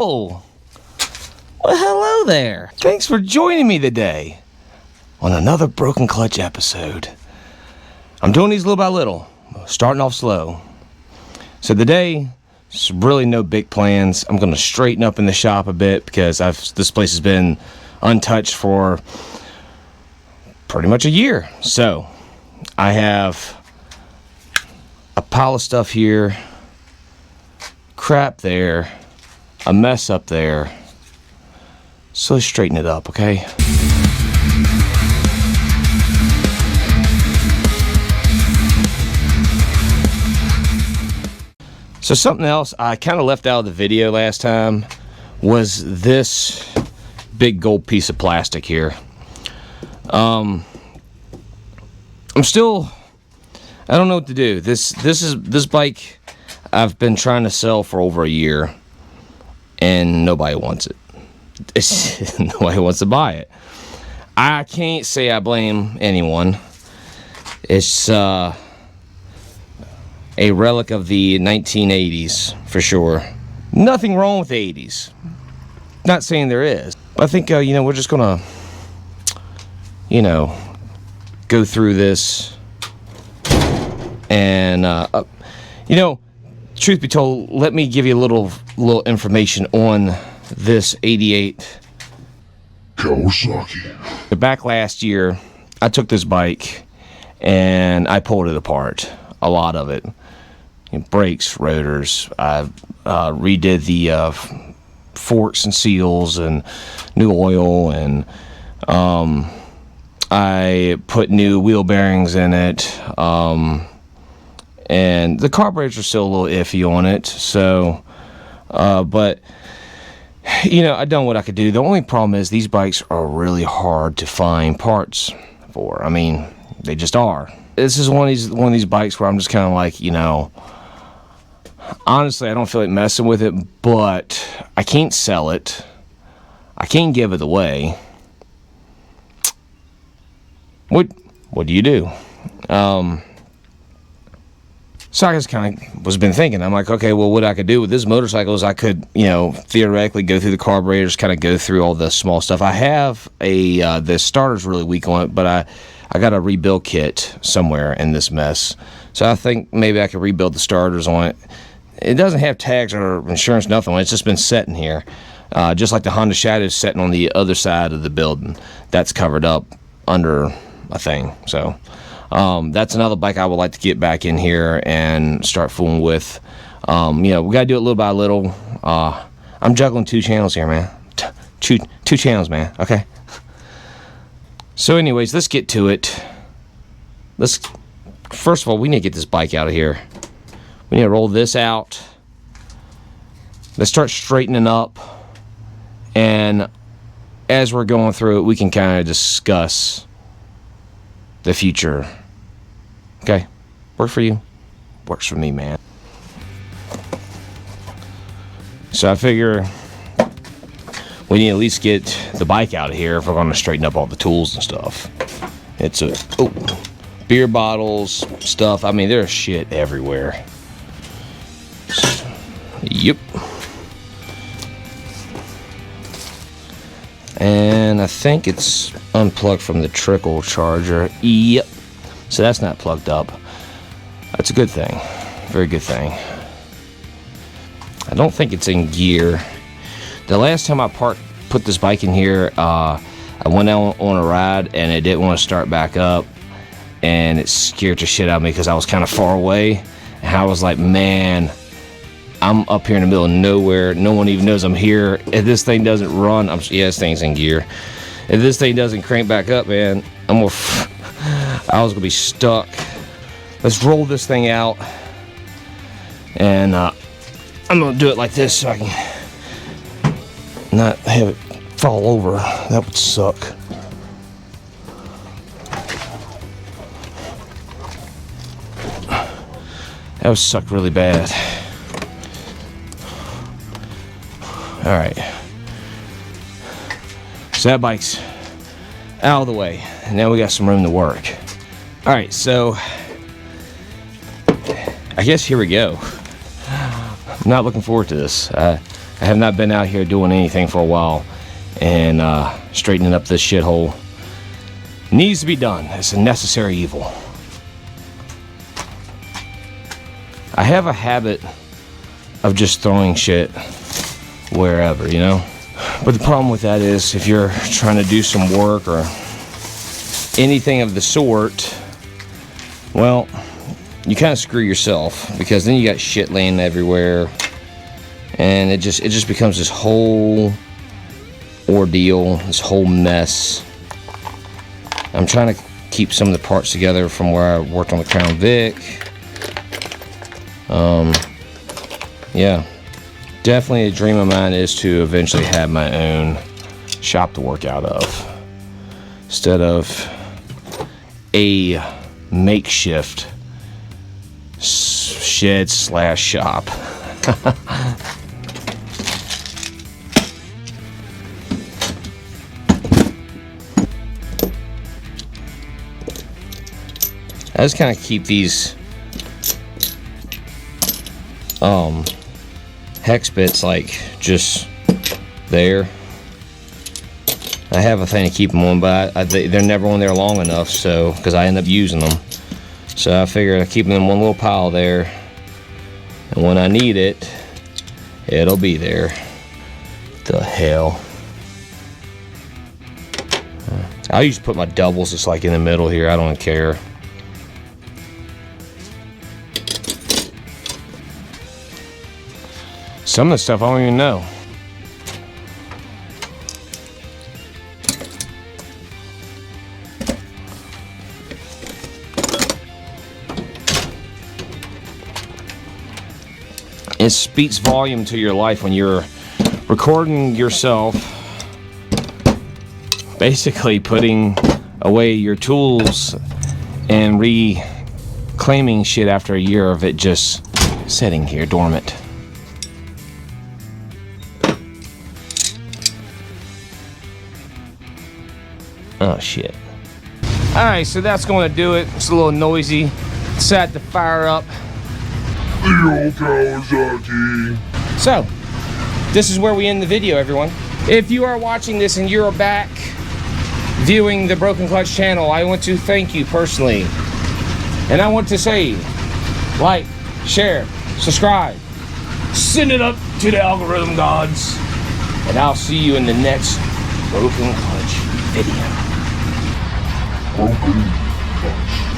Oh, well, hello there. Thanks for joining me today on another Broken Clutch episode. I'm doing these little by little, starting off slow. So today, there's really no big plans. I'm going to straighten up in the shop a bit because this place has been untouched for pretty much a year. So I have a pile of stuff here, crap there, a mess up there. So let's straighten it up, okay? So something else I kind of left out of the video last time was this big gold piece of plastic here. I'm still, I don't know what to do. This bike I've been trying to sell for over a year, and nobody wants it. Nobody wants to buy it. I can't say I blame anyone. It's a relic of the 1980s for sure. Nothing wrong with the 80s. Not saying there is. I think we're just gonna go through this and truth be told, let me give you a little information on this 88 Kawasaki. Back last year, I took this bike and I pulled it apart, a lot of it. Brakes, rotors. I redid the forks and seals and new oil, and I put new wheel bearings in it, and the carburetors are still a little iffy on it. So, but I done what I could do. The only problem is these bikes are really hard to find parts for. I mean, they just are. This is one of these bikes where I'm just kind of like, honestly, I don't feel like messing with it, but I can't sell it. I can't give it away. What do you do? So I just kind of been thinking. I'm like, okay, well, what I could do with this motorcycle is I could, theoretically go through the carburetors, kind of go through all the small stuff. I have the starter's really weak on it, but I got a rebuild kit somewhere in this mess. So I think maybe I could rebuild the starters on it. It doesn't have tags or insurance, nothing on it. It's just been sitting here. Just like the Honda Shadow is sitting on the other side of the building. That's covered up under a thing. So that's another bike I would like to get back in here and start fooling with. We got to do it little by little. I'm juggling two channels here, man. Two channels, man. Okay. So anyways, let's get to it. First of all, we need to get this bike out of here. We need to roll this out. Let's start straightening up. And as we're going through it, we can kind of discuss the future. Okay? Work for you? Works for me, man. So I figure we need to at least get the bike out of here if we're going to straighten up all the tools and stuff. It's beer bottles, stuff. I mean, there's shit everywhere. Yep. And I think it's unplugged from the trickle charger. Yep. So that's not plugged up. That's a good thing. Very good thing. I don't think it's in gear. The last time I put this bike in here, I went out on a ride and it didn't want to start back up. And it scared the shit out of me because I was kind of far away. And I was like, man, I'm up here in the middle of nowhere. No one even knows I'm here. If this thing doesn't run, this thing's in gear. If this thing doesn't crank back up, man, I was gonna be stuck. Let's roll this thing out, and I'm gonna do it like this so I can not have it fall over. That would suck. That would suck really bad. Alright. So that bike's out of the way. Now we got some room to work. Alright, so I guess here we go. I'm not looking forward to this. I have not been out here doing anything for a while, and straightening up this shithole needs to be done. It's a necessary evil. I have a habit of just throwing shit wherever, you know? But the problem with that is, if you're trying to do some work or anything of the sort, well, you kind of screw yourself, because then you got shit laying everywhere, and it just becomes this whole ordeal, this whole mess. I'm trying to keep some of the parts together from where I worked on the Crown Vic. Yeah, definitely a dream of mine is to eventually have my own shop to work out of, instead of a makeshift shed slash shop. I just kind of keep these hex bits like just there. I have a thing to keep them on, but they're never on there long enough, so because I end up using them. So I figured I'd keep them in one little pile there, and when I need it, it'll be there. The hell. I usually put my doubles just like in the middle here. I don't care. Some of the stuff I don't even know. It speaks volume to your life when you're recording yourself, basically putting away your tools and reclaiming shit after a year of it just sitting here dormant. Oh shit. Alright, so that's going to do it. It's a little noisy. Decided to fire up the old Kawasaki. So, this is where we end the video, everyone. If you are watching this and you're back viewing the Broken Clutch channel, I want to thank you personally. And I want to say, like, share, subscribe, send it up to the algorithm gods, and I'll see you in the next Broken Clutch video. Broken Clutch.